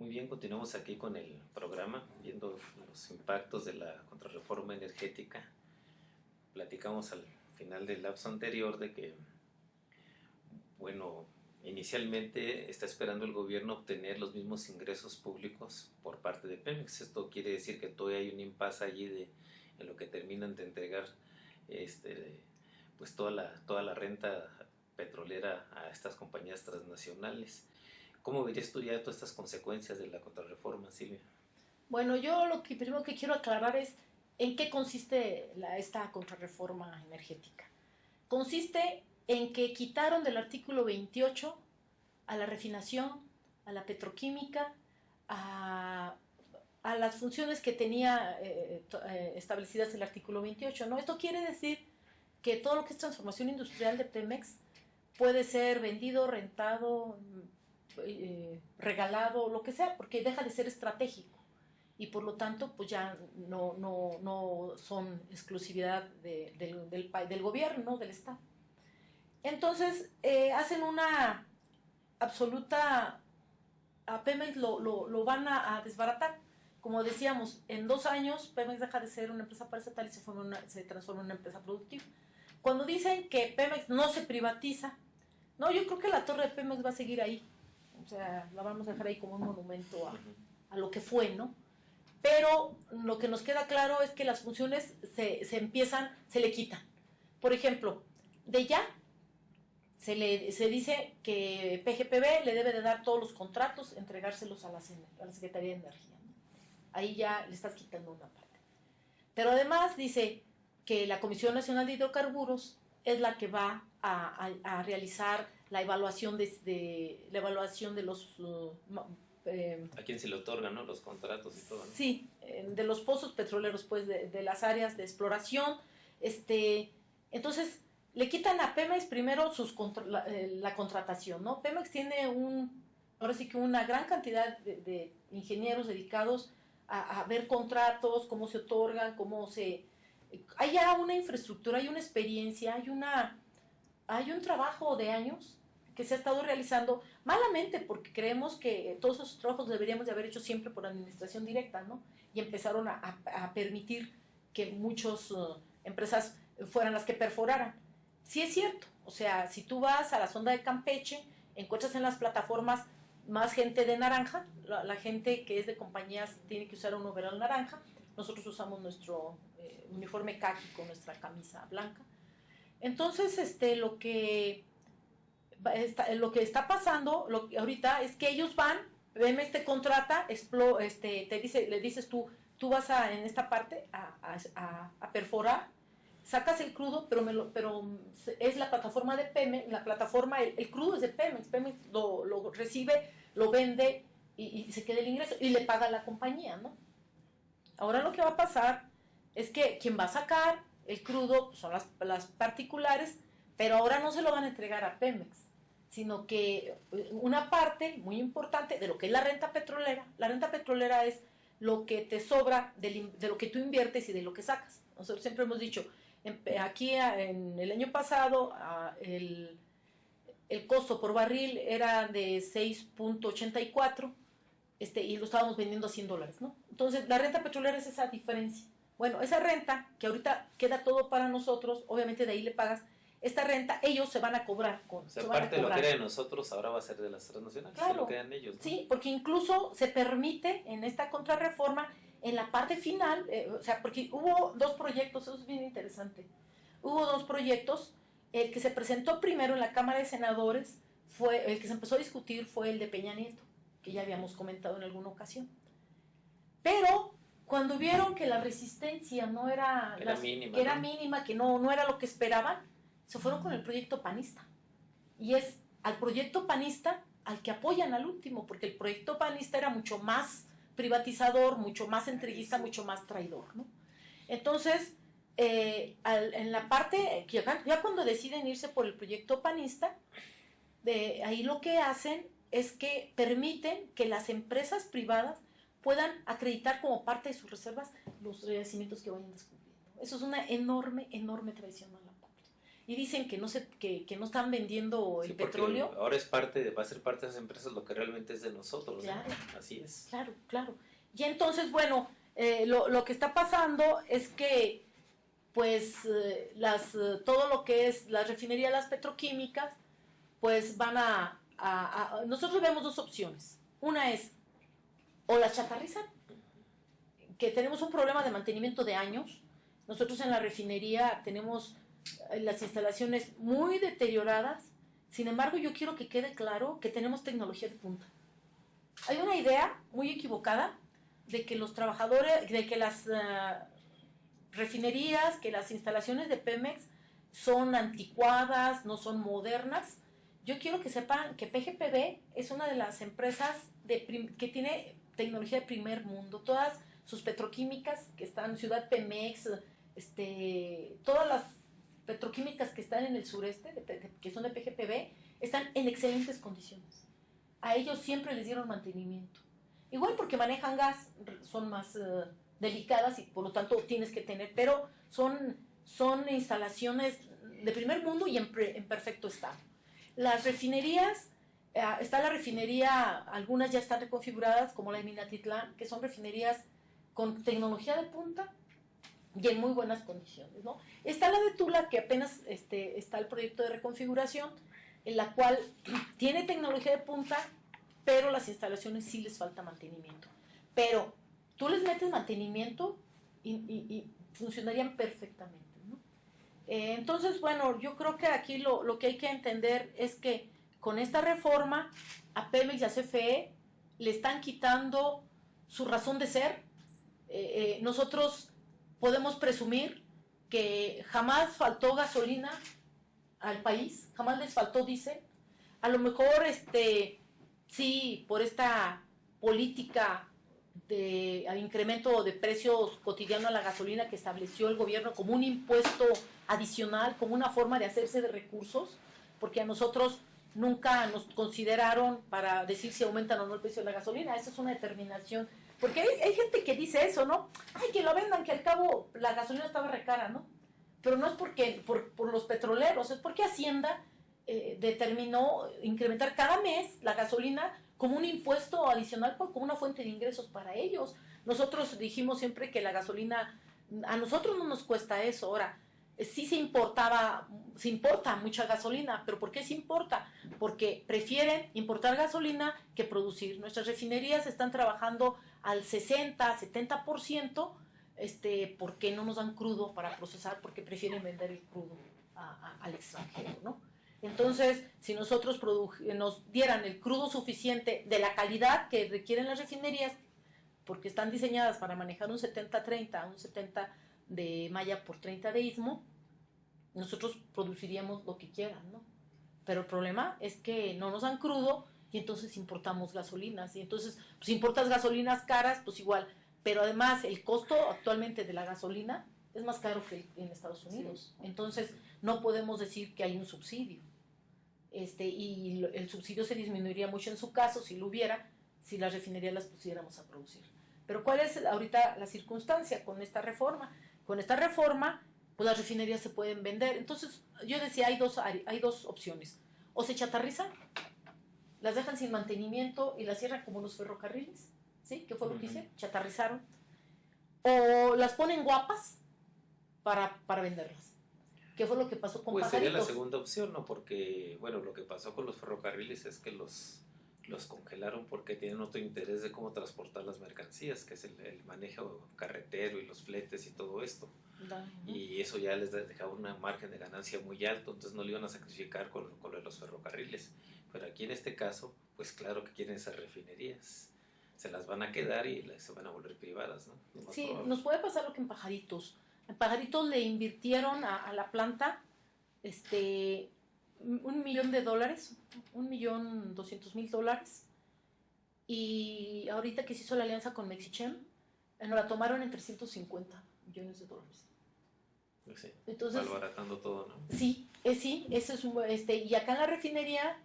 Muy bien, continuamos aquí con el programa, viendo los impactos de la contrarreforma energética. Platicamos al final del lapso anterior de que, bueno, inicialmente está esperando el gobierno obtener los mismos ingresos públicos por parte de Pemex. Esto quiere decir que todavía hay un impasse allí en lo que terminan de entregar pues toda la renta petrolera a estas compañías transnacionales. ¿Cómo verías tú ya todas estas consecuencias de la contrarreforma, Silvia? Bueno, yo lo que primero que quiero aclarar es en qué consiste esta contrarreforma energética. Consiste en que quitaron del artículo 28 a la refinación, a la petroquímica, a las funciones que tenía establecidas el artículo 28, ¿no? Esto quiere decir que todo lo que es transformación industrial de Pemex puede ser vendido, rentado, regalado, lo que sea, porque deja de ser estratégico y por lo tanto pues ya no son exclusividad del gobierno, del Estado. Entonces hacen una absoluta, a Pemex lo van a desbaratar. Como decíamos, en 2 años Pemex deja de ser una empresa paraestatal y se transforma en una empresa productiva. Cuando dicen que Pemex no se privatiza, no, yo creo que la torre de Pemex va a seguir ahí. O sea, la vamos a dejar ahí como un monumento a lo que fue, ¿no? Pero lo que nos queda claro es que las funciones se le quitan. Por ejemplo, de ya se dice que PGPB le debe de dar todos los contratos, entregárselos a la Secretaría de Energía, ¿no? Ahí ya le estás quitando una parte. Pero además dice que la Comisión Nacional de Hidrocarburos es la que va a realizar la evaluación de los ¿A quién se le otorgan, no, los contratos y todo, ¿no? Sí, de los pozos petroleros, pues de las áreas de exploración. Entonces le quitan a Pemex primero la contratación, ¿no? Pemex tiene ahora sí que una gran cantidad de ingenieros dedicados a ver contratos, cómo se otorgan, hay ya una infraestructura, hay una experiencia, hay un trabajo de años que se ha estado realizando malamente porque creemos que todos esos trabajos deberíamos de haber hecho siempre por administración directa, ¿no? Y empezaron a permitir que muchas empresas fueran las que perforaran. Sí es cierto, o sea, si tú vas a la sonda de Campeche, encuentras en las plataformas más gente de naranja, la gente que es de compañías tiene que usar un overol naranja, nosotros usamos nuestro uniforme caqui con nuestra camisa blanca. Entonces, lo que está pasando ahorita es que ellos van, Pemex te contrata, le dices tú vas en esta parte a perforar, sacas el crudo, pero es la plataforma de Pemex, el crudo es de Pemex lo recibe, lo vende y se queda el ingreso y le paga a la compañía, ¿no? Ahora lo que va a pasar es que quien va a sacar el crudo son las particulares, pero ahora no se lo van a entregar a Pemex, sino que una parte muy importante de lo que es la renta petrolera es lo que te sobra de lo que tú inviertes y de lo que sacas. Nosotros siempre hemos dicho, aquí en el año pasado el costo por barril era de 6.84 y lo estábamos vendiendo a $100, ¿no? Entonces la renta petrolera es esa diferencia. Bueno, esa renta que ahorita queda todo para nosotros, obviamente de ahí le pagas. Esta renta ellos se van a cobrar. O sea, parte de lo que era de nosotros ahora va a ser de las transnacionales, claro, se lo quedan ellos, ¿no? Sí, porque incluso se permite en esta contrarreforma, en la parte final, o sea, porque hubo 2 proyectos, eso es bien interesante. Hubo 2 proyectos, el que se presentó primero en la Cámara de Senadores, el que se empezó a discutir fue el de Peña Nieto, que ya habíamos comentado en alguna ocasión. Pero cuando vieron que la resistencia no era, mínima, que no era lo que esperaban, se fueron con el proyecto panista. Y es al proyecto panista al que apoyan al último, porque el proyecto panista era mucho más privatizador, mucho más entreguista, mucho más traidor, ¿no? Entonces, en la parte, ya cuando deciden irse por el proyecto panista, ahí lo que hacen es que permiten que las empresas privadas puedan acreditar como parte de sus reservas los yacimientos que vayan descubriendo. Eso es una enorme traición a la patria. y dicen que que no están vendiendo el Sí, porque petróleo. ahora va a ser parte de esas empresas lo que realmente es de nosotros, ¿no? Claro, Así es. claro, claro. Y entonces, bueno, lo que está pasando es que, pues, todo lo que es la refinería, las petroquímicas, pues van nosotros vemos dos opciones. Una es, o las chatarrizan, que tenemos un problema de mantenimiento de años. Nosotros en la refinería tenemos las instalaciones muy deterioradas. Sin embargo, yo quiero que quede claro que tenemos tecnología de punta. Hay una idea muy equivocada de que los trabajadores, de que las refinerías, que las instalaciones de Pemex son anticuadas, no son modernas. Yo quiero que sepan que PGPB es una de las empresas que tiene tecnología de primer mundo. Todas sus petroquímicas que están, Ciudad Pemex, todas las petroquímicas que están en el sureste, que son de PGPB, están en excelentes condiciones. A ellos siempre les dieron mantenimiento. Igual porque manejan gas, son más delicadas y por lo tanto tienes que tener, pero son instalaciones de primer mundo y en perfecto estado. Las refinerías, está la refinería, algunas ya están reconfiguradas como la de Minatitlán, que son refinerías con tecnología de punta y en muy buenas condiciones, ¿no? Está la de Tula, que apenas está el proyecto de reconfiguración, en la cual tiene tecnología de punta, pero las instalaciones sí les falta mantenimiento. Pero tú les metes mantenimiento y funcionarían perfectamente, ¿no? Entonces, bueno, yo creo que aquí lo que hay que entender es que con esta reforma a Pemex y a CFE le están quitando su razón de ser. Nosotros podemos presumir que jamás faltó gasolina al país, jamás les faltó diésel. A lo mejor sí, por esta política de incremento de precios cotidiano a la gasolina que estableció el gobierno como un impuesto adicional, como una forma de hacerse de recursos, porque a nosotros nunca nos consideraron para decir si aumentan o no el precio de la gasolina. Esa es una determinación, porque hay gente que dice eso, ¿no? Ay, que lo vendan, que al cabo la gasolina estaba recara, ¿no? Pero no es porque por los petroleros, es porque Hacienda determinó incrementar cada mes la gasolina como un impuesto adicional, como una fuente de ingresos para ellos. Nosotros dijimos siempre que la gasolina, a nosotros no nos cuesta eso. Ahora, sí se importa mucha gasolina, pero ¿por qué se importa? Porque prefieren importar gasolina que producir. Nuestras refinerías están trabajando al 60, 70%, porque no nos dan crudo para procesar, porque prefieren vender el crudo al extranjero, ¿no? Entonces, si nosotros nos dieran el crudo suficiente de la calidad que requieren las refinerías, porque están diseñadas para manejar un 70-30, un 70 de malla por 30 de istmo, nosotros produciríamos lo que quieran, ¿no? Pero el problema es que no nos dan crudo y entonces importamos gasolinas. Y entonces, pues importas gasolinas caras, pues igual. Pero además, el costo actualmente de la gasolina es más caro que en Estados Unidos. Sí. Entonces, no podemos decir que hay un subsidio. Y el subsidio se disminuiría mucho en su caso, si lo hubiera, si las refinerías las pusiéramos a producir. Pero ¿cuál es ahorita la circunstancia con esta reforma? Con esta reforma, pues las refinerías se pueden vender. Entonces, yo decía, hay dos opciones. O se chatarrizan, las dejan sin mantenimiento y las cierran como los ferrocarriles, ¿sí? ¿Qué fue lo que hicieron? Chatarrizaron. O las ponen guapas para venderlas. ¿Qué fue lo que pasó con Pajaritos? Sería la segunda opción, ¿no? Porque, bueno, lo que pasó con los ferrocarriles es que los congelaron porque tienen otro interés de cómo transportar las mercancías, que es el manejo carretero y los fletes y todo esto. Y eso ya les dejaba un margen de ganancia muy alto, entonces no lo iban a sacrificar con los ferrocarriles. Pero aquí en este caso, pues claro que quieren esas refinerías. Se las van a quedar y se van a volver privadas, ¿no? Sí, nos puede pasar lo que en Pajaritos. En Pajaritos le invirtieron a la planta $1,000,000, $1,200,000, y ahorita que se hizo la alianza con Mexichem, nos la tomaron en $350 millones. Sí, entonces, malbaratando todo, ¿no? Sí, sí, eso es y acá en la refinería,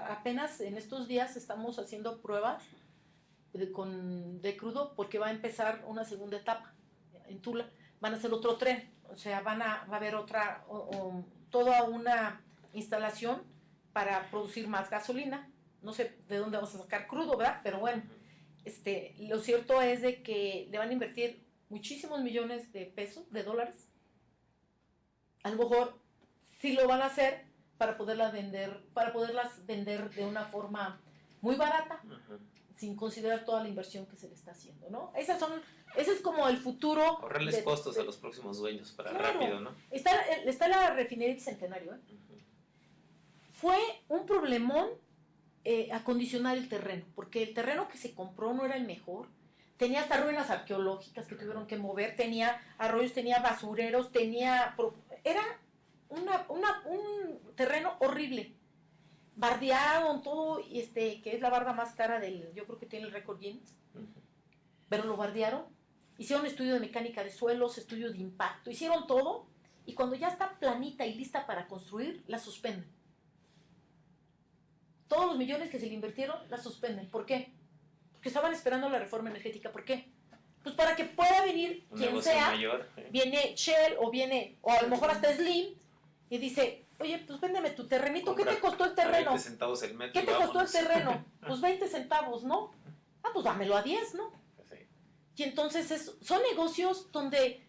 apenas en estos días estamos haciendo pruebas de crudo, porque va a empezar una segunda etapa en Tula. Van a hacer otro tren, o sea, va a haber toda una instalación para producir más gasolina. No sé de dónde vamos a sacar crudo, ¿verdad? Pero bueno, lo cierto es de que le van a invertir muchísimos millones de pesos, de dólares. A lo mejor sí lo van a hacer para poderlas vender de una forma muy barata, sin considerar toda la inversión que se le está haciendo, ¿no? Ese es como el futuro. Ahorrarles costos a los próximos dueños para claro, rápido, ¿no? Está la refinería Bicentenario, ¿eh? Fue un problemón acondicionar el terreno, porque el terreno que se compró no era el mejor. Tenía hasta ruinas arqueológicas que tuvieron que mover, tenía arroyos, tenía basureros, era un terreno horrible. Bardearon todo, que es la barda más cara yo creo que tiene el récord Guinness, pero lo bardearon. Hicieron estudio de mecánica de suelos, estudio de impacto, hicieron todo, y cuando ya está planita y lista para construir, la suspenden. Todos los millones que se le invirtieron, la suspenden. ¿Por qué? Porque estaban esperando la reforma energética. ¿Por qué? Pues para que pueda venir quien sea, mayor, viene Shell o a lo mejor hasta Slim, y dice, oye, pues véndeme tu terrenito. ¿Qué te costó el terreno? 20 centavos el metro. ¿Qué te costó el terreno? Pues 20 centavos, ¿no? Pues dámelo a 10, ¿no? Sí. Y entonces son negocios donde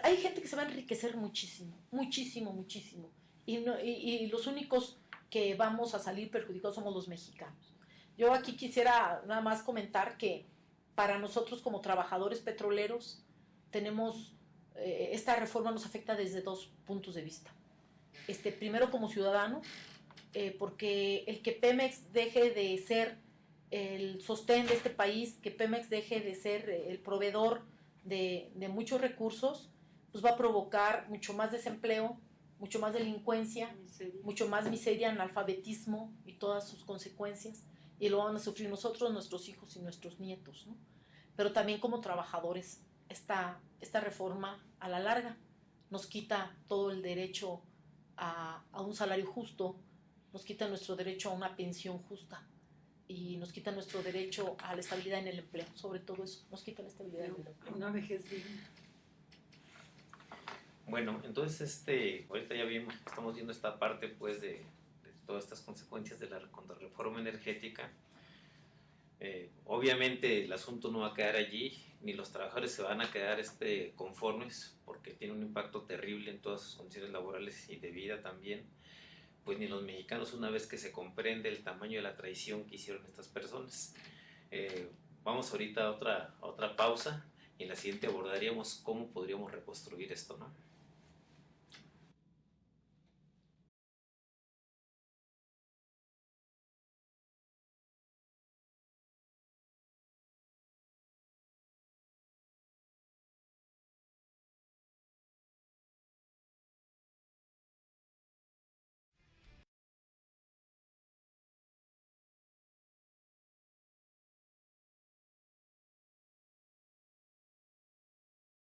hay gente que se va a enriquecer muchísimo, muchísimo, muchísimo. Y los únicos que vamos a salir perjudicados somos los mexicanos. Yo aquí quisiera nada más comentar que para nosotros como trabajadores petroleros tenemos, esta reforma nos afecta desde dos puntos de vista. Primero como ciudadano, porque el que Pemex deje de ser el sostén de este país, que Pemex deje de ser el proveedor de muchos recursos, pues va a provocar mucho más desempleo, mucho más delincuencia, mucho más miseria, analfabetismo y todas sus consecuencias, y lo van a sufrir nosotros, nuestros hijos y nuestros nietos, ¿no? Pero también como trabajadores, esta reforma a la larga nos quita todo el derecho a un salario justo, nos quita nuestro derecho a una pensión justa y nos quita nuestro derecho a la estabilidad en el empleo, sobre todo eso, nos quita la estabilidad en el empleo. Una vejez digna. Bueno, entonces ahorita ya estamos viendo esta parte pues de todas estas consecuencias de la contrarreforma energética. Obviamente el asunto no va a quedar allí, ni los trabajadores se van a quedar conformes, porque tiene un impacto terrible en todas sus condiciones laborales y de vida también, pues ni los mexicanos, una vez que se comprende el tamaño de la traición que hicieron estas personas. Vamos ahorita a otra pausa, y en la siguiente abordaríamos cómo podríamos reconstruir esto, ¿no?